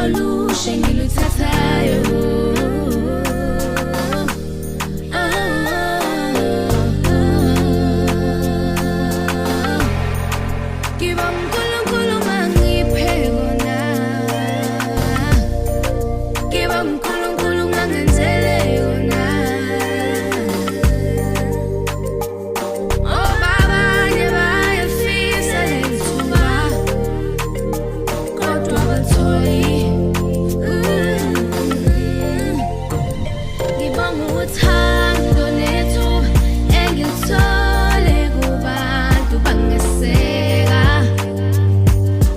olusha engiluthathayo. Ngiba uNkulunkulu mangiphe kona, ngiba uNkulunkulu ngangenzele yona. Oh babanye bayafisa lethuba kodwa abatholi. Ngibonga uthando nethuba engilithole kubantu bangeseka,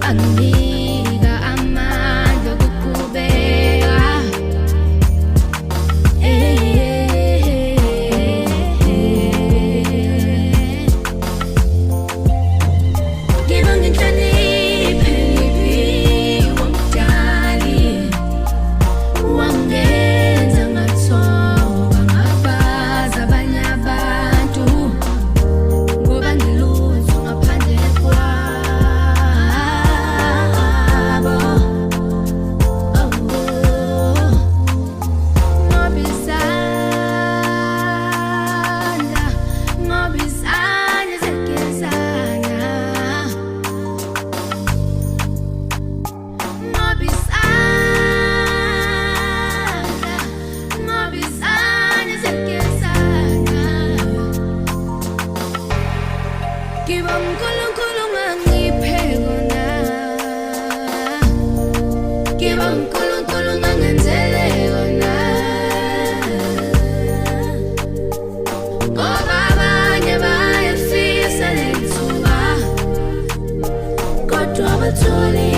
banginika amandla okuqhubeka. Ngibonga inhlonipho engiphiwe umdali, wangenza ngathoba ngabazi abanye abantu, ngoba ngilutho ngaphandle kwabo. Ngoba isandla, ngoba isandla segezana, ngoba isandla, ngoba isandla segezana. Ngiba uNkulunkulu ngangiphe kona, ngiba uNkulunkulu ngangenzele yona. Ngoba abanye bayafisa lethuba kodwa abatholi.